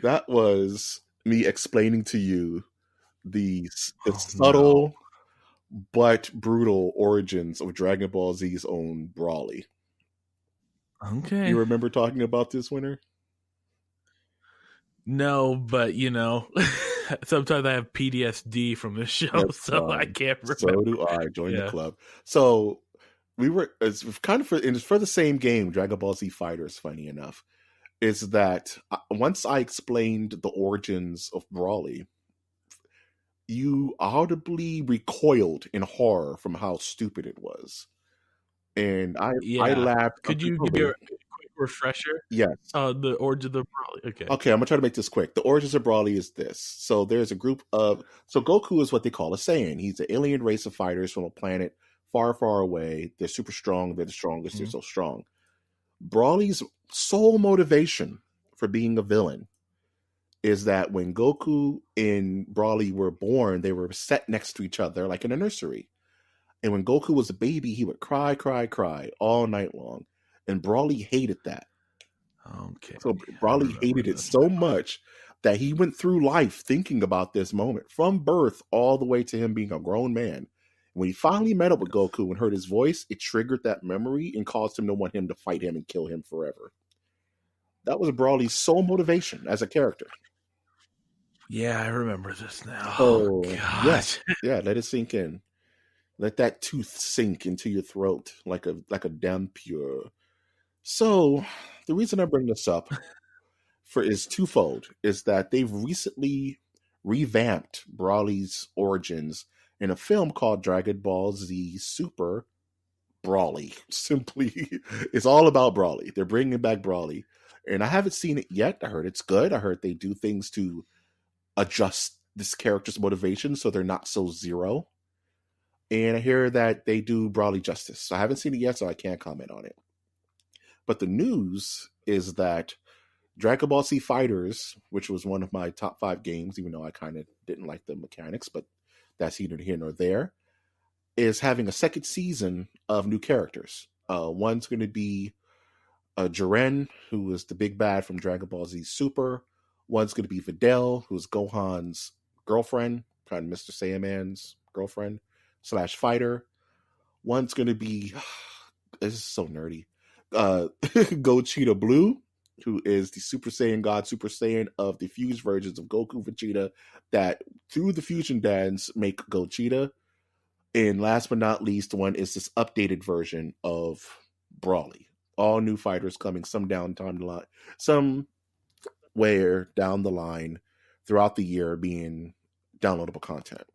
that was me explaining to you the Oh, no. subtle but brutal origins of Dragon Ball Z's own Brawly. You Okay. remember talking about this, Winter? No, but sometimes I have PTSD from this show, That's so I fine. can't So remember. do I. Join the Yeah. club. So it's kind of it's for the same game, Dragon Ball Z Fighters, funny enough, is that once I explained the origins of Brawly, you audibly recoiled in horror from how stupid it was. And I Yeah. laughed Could you give me a uncontrollably. quick refresher Yes. on the origin of Brawly? Okay. Okay, I'm gonna try to make this quick. The origins of Brawly is this. So there's a group of Goku is what they call a Saiyan. He's an alien race of fighters from a planet far, far away. They're super strong. They're the strongest. They're Mhm. so strong. Brawly's sole motivation for being a villain is that when Goku and Brawly were born, they were set next to each other like in a nursery. And when Goku was a baby, he would cry, cry, cry all night long. And Brawly hated that. Okay. So I Brawly remember hated it this so now. much that he went through life thinking about this moment from birth all the way to him being a grown man. When he finally met up with Goku and heard his voice, it triggered that memory and caused him to want him to fight him and kill him forever. That was Brawly's sole motivation as a character. Yeah, I remember this now. Oh, So God. let it sink in. Let that tooth sink into your throat like a damn pure. So the reason I bring this up is twofold. Is that they've recently revamped Brawly's origins in a film called Dragon Ball Z Super Brawly. Simply, it's all about Brawly. They're bringing back Brawly, and I haven't seen it yet. I heard it's good. I heard they do things to adjust this character's motivation so they're not so zero. And I hear that they do Brawly justice. So I haven't seen it yet, so I can't comment on it. But the news is that Dragon Ball Z Fighters, which was one of my top 5 games, even though I kind of didn't like the mechanics, but that's neither here nor there, is having a second season of new characters. One's going to be Jiren, who is the big bad from Dragon Ball Z Super. One's going to be Videl, who's Gohan's girlfriend, kind of Mr. Saiyaman's girlfriend / fighter. One's going to be, this is so nerdy, Gogeta Blue, who is the Super Saiyan God Super Saiyan of the fused versions of Goku, Vegeta, that through the fusion dance make Gogeta. And last but not least, one is this updated version of Brawly. All new fighters coming somewhere down the line throughout the year being downloadable content.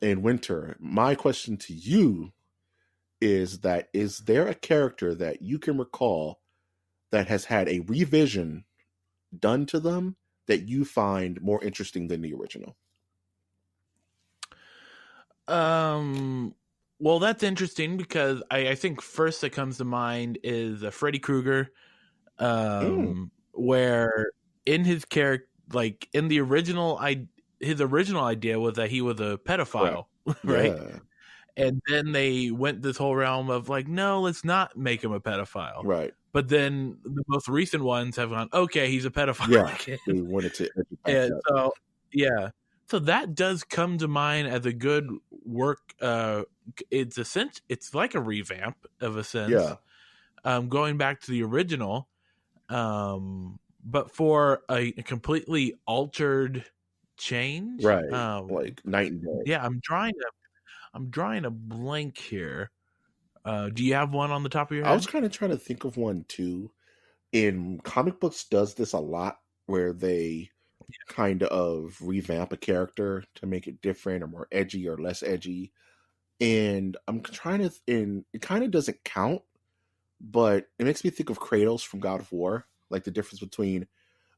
In Winter, my question to you is there a character that you can recall that has had a revision done to them that you find more interesting than the original? Well, that's interesting because I think first that comes to mind is Freddy Krueger, where in his character, like in the original, his original idea was that he was a pedophile, right? Yeah. And then they went this whole realm of like, no, let's not make him a pedophile. Right. But then the most recent ones have gone, okay, he's a pedophile Yeah. again. They wanted to And so, yeah. So that does come to mind as a good work. It's like a revamp of a sense. Yeah. Going back to the original, but for a completely altered change. Right. Like night and day. Yeah, I'm drawing a blank here. Do you have one on the top of your head? I was kind of trying to think of one too. In comic books does this a lot where they kind of revamp a character to make it different or more edgy or less edgy. And I'm trying to, and it kind of doesn't count, but it makes me think of Kratos from God of War, like the difference between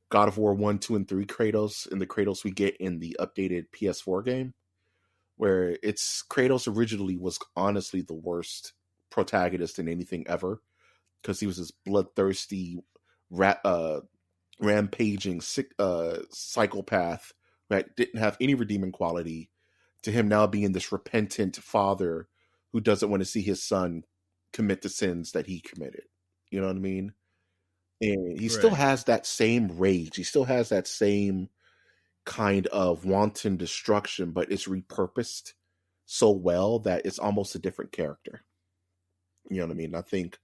God of War 1, 2, and 3 Kratos and the Kratos we get in the updated PS4 game, where it's Kratos originally was honestly the worst protagonist in anything ever because he was this bloodthirsty, rampaging psychopath that didn't have any redeeming quality, to him now being this repentant father who doesn't want to see his son commit the sins that he committed. You know what I mean? And he still Right. has that same rage. He still has that same kind of wanton destruction, but it's repurposed so well that it's almost a different character. You know what I mean? I think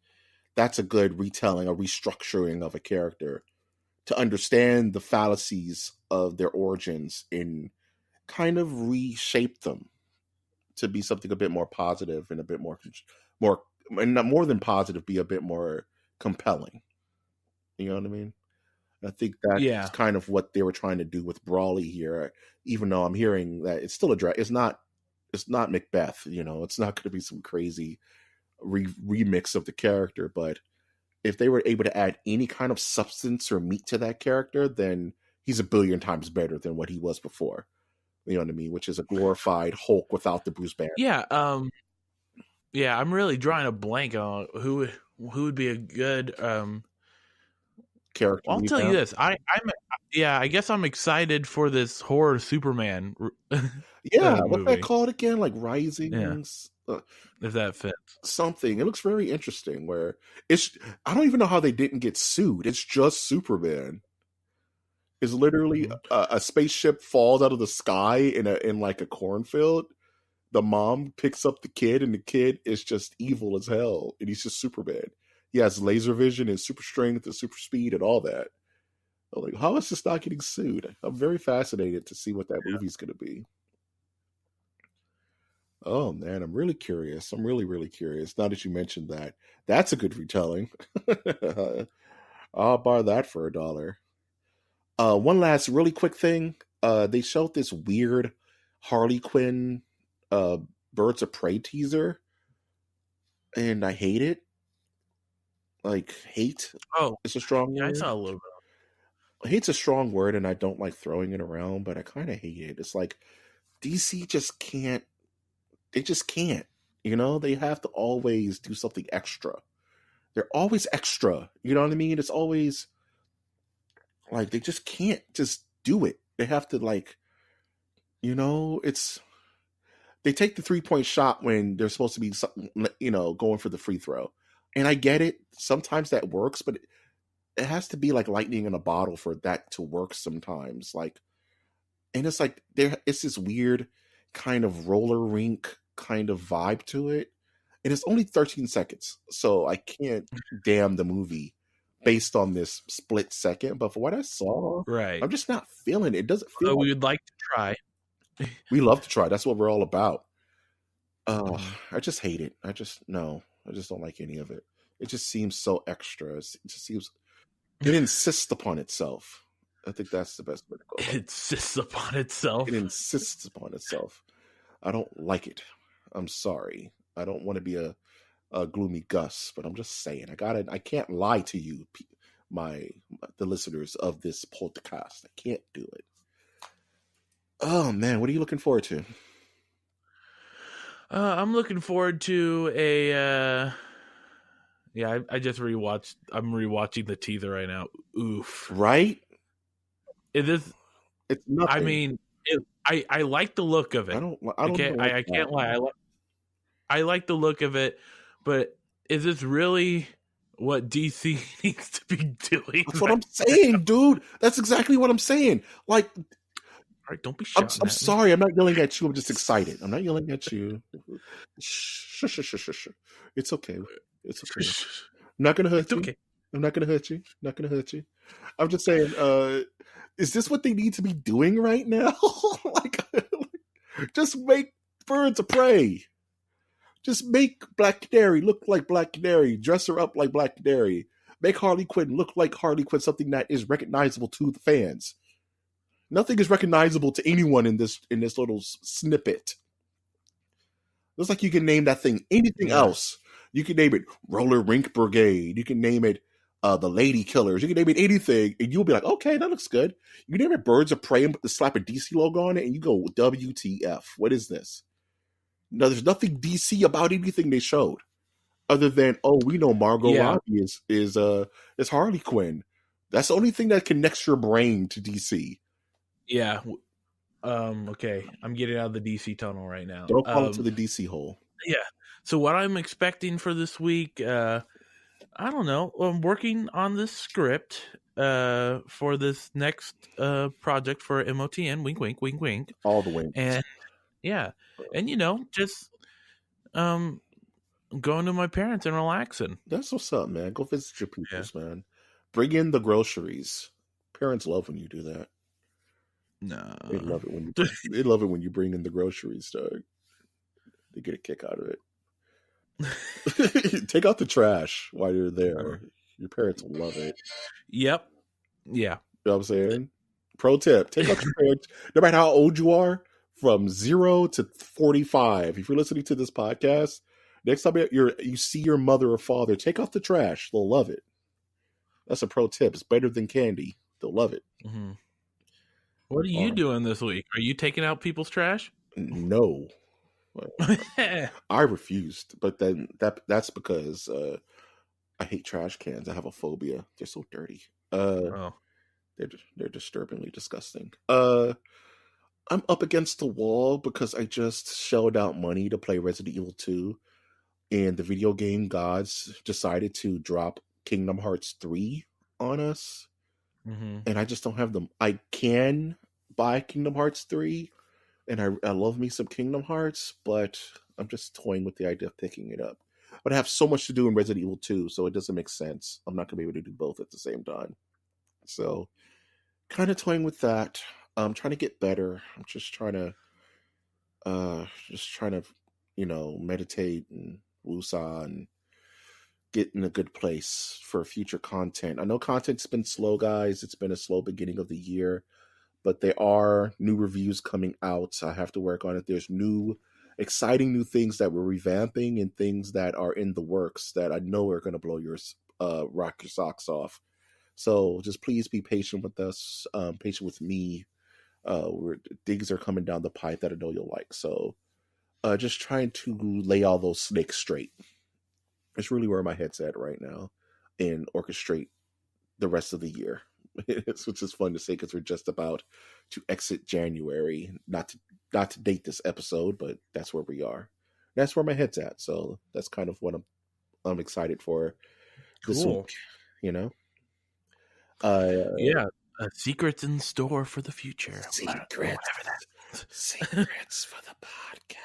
that's a good retelling, a restructuring of a character to understand the fallacies of their origins and kind of reshape them to be something a bit more positive and a bit more, and not more than positive, be a bit more compelling. You know what I mean? I think that's kind of what they were trying to do with Brawley here, even though I'm hearing that it's still it's not Macbeth, you know, it's not going to be some crazy remix of the character, but if they were able to add any kind of substance or meat to that character, then he's a billion times better than what he was before. You know what I mean? Which is a glorified Hulk without the Bruce Banner. Yeah. Yeah, I'm really drawing a blank on who would be a good character. I'll tell you this. I guess I'm excited for this horror Superman. What's that called again? Like Risings. If that fits. Something. It looks very interesting. Where I don't even know how they didn't get sued. It's just Superman. It's literally a spaceship falls out of the sky in like a cornfield. The mom picks up the kid, and the kid is just evil as hell, and he's just Superman. He has laser vision and super strength and super speed and all that. I'm like, how is this not getting sued? I'm very fascinated to see what that movie's going to be. Oh man, I'm really curious. I'm really, really curious. Now that you mentioned that, that's a good retelling. I'll buy that for $1. One last really quick thing. They showed this weird Harley-Quinn Birds of Prey teaser, and I hate it. Like, hate. Oh, it's a strong word. I saw a little bit. Hate's a strong word, and I don't like throwing it around, but I kind of hate it. It's like DC just can't. They just can't. You know, they have to always do something extra. They're always extra. You know what I mean? It's always like they just can't just do it. They have to, like, you know, they take the 3-point shot when they're supposed to be, you know, going for the free throw. And I get it. Sometimes that works, but it has to be like lightning in a bottle for that to work sometimes. Like, and it's like it's this weird kind of roller rink kind of vibe to it. And it's only 13 seconds. So I can't damn the movie based on this split second. But for what I saw, right, I'm just not feeling it. It doesn't feel we would like to try. We love to try. That's what we're all about. I just hate it. I just don't like any of it. It just seems so extra. It just seems it insists upon itself. I think that's the best way to go. It insists upon itself. It insists upon itself. I don't like it. I'm sorry. I don't want to be a gloomy Gus, but I'm just saying. I can't lie to you, the listeners of this podcast. I can't do it. Oh man, what are you looking forward to? I'm looking forward to a. I just rewatched. I'm rewatching the teaser right now. Oof! Right? It is. It's nothing. I mean, I like the look of it. I can't lie. I like the look of it, but is this really what DC needs to be doing? That's what I'm saying, dude. That's exactly what I'm saying. Like, all right, don't be shouting. I'm sorry. I'm not yelling at you. I'm just excited. I'm not yelling at you. Shh. It's okay. It's okay. I'm not gonna hurt you. Okay. I'm not gonna hurt you. Not gonna hurt you. I'm just saying. Is this what they need to be doing right now? like, just make Birds of Prey. Just make Black Canary look like Black Canary. Dress her up like Black Canary. Make Harley Quinn look like Harley Quinn. Something that is recognizable to the fans. Nothing is recognizable to anyone in this little snippet. Looks like you can name that thing anything else. You can name it Roller Rink Brigade. You can name it the Lady Killers. You can name it anything, and you'll be like, okay, that looks good. You name it Birds of Prey and slap a DC logo on it, and you go, WTF? What is this? No, there's nothing DC about anything they showed, other than we know Margot Robbie is Harley Quinn. That's the only thing that connects your brain to DC. Yeah. Okay, I'm getting out of the DC tunnel right now. Don't fall into the DC hole. Yeah. So what I'm expecting for this week, I don't know. I'm working on this script for this next project for MOTN. Wink, wink, wink, wink. All the way. And yeah, and just going to my parents and relaxing. That's what's up, man. Go visit your peoples, man. Bring in the groceries. Parents love when you do that. No, they love it when you bring in the groceries, dog. They get a kick out of it. Take out the trash while you're there. Your parents will love it. Yep. Yeah. You know what I'm saying? Pro tip: take out your parents, no matter how old you are, from 0 to 45. If you're listening to this podcast, next time you see your mother or father, take out the trash. They'll love it. That's a pro tip. It's better than candy. They'll love it. Mm-hmm. What are you doing this week? Are you taking out people's trash? No. I refused, but then that's because I hate trash cans. I have a phobia. They're so dirty. They're disturbingly disgusting. I'm up against the wall because I just shelled out money to play Resident Evil 2, and the video game gods decided to drop Kingdom Hearts 3 on us. Mm-hmm. And I just don't have them. I can buy Kingdom Hearts 3, and I love me some Kingdom Hearts, but I'm just toying with the idea of picking it up. But I have so much to do in Resident Evil 2, so it doesn't make sense. I'm not going to be able to do both at the same time. So, kind of toying with that. I'm trying to get better. I'm just trying to, meditate and woosah and get in a good place for future content. I know content's been slow, guys. It's been a slow beginning of the year, but there are new reviews coming out. I have to work on it. There's exciting new things that we're revamping and things that are in the works that I know are going to rock your socks off. So just please be patient with us, patient with me. Things are coming down the pipe that I know you'll like. So just trying to lay all those snakes straight. It's really where my head's at right now, and orchestrate the rest of the year. Which is fun to say because we're just about to exit January. Not to date this episode, but that's where we are. That's where my head's at. So that's kind of what I'm excited for this week. Secrets in store for the future. Secrets for the podcast.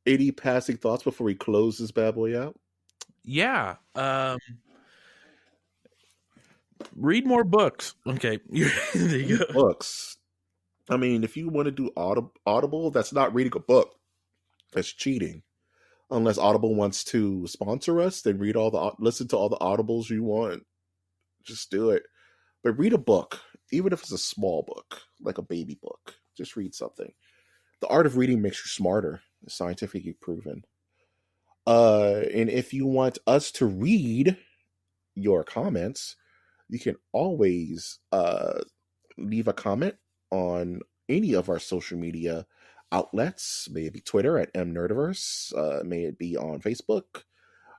Any passing thoughts before we close this bad boy out? Yeah. Read more books. Okay. There you go. Books. I mean, if you want to do Audible, that's not reading a book. That's cheating. Unless Audible wants to sponsor us, then listen to all the Audibles you want. Just do it. But read a book, even if it's a small book, like a baby book. Just read something. The art of reading makes you smarter. It's scientifically proven. And if you want us to read your comments, you can always leave a comment on any of our social media outlets. May it be Twitter at mnerdiverse, may it be on Facebook,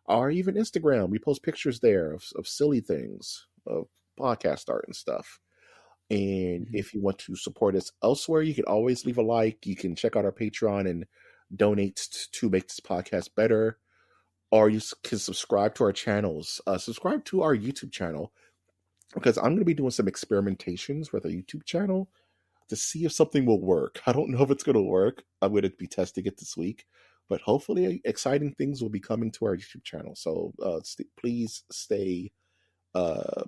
or even Instagram. We post pictures there of silly things, of podcast art and stuff. And if you want to support us elsewhere, you can always leave a like. You can check out our Patreon and donate to make this podcast better. Or you can subscribe to our channels. Subscribe to our YouTube channel, because I'm going to be doing some experimentations with our YouTube channel to see if something will work. I don't know if it's going to work. I'm going to be testing it this week. But hopefully exciting things will be coming to our YouTube channel. So please stay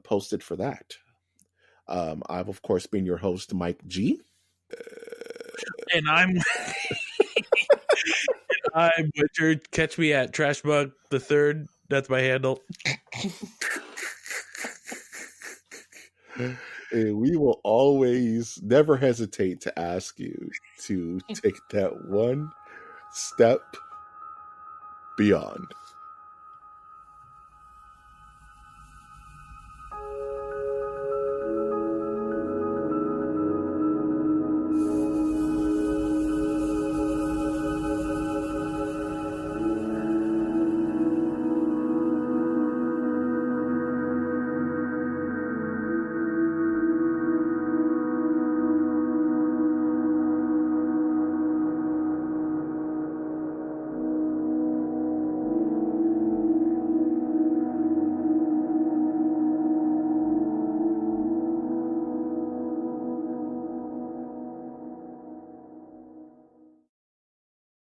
posted for that. I've, of course, been your host, Mike G. And I'm Richard. Catch me at Trashbug the Third. That's my handle. And we will always never hesitate to ask you to take that one step beyond.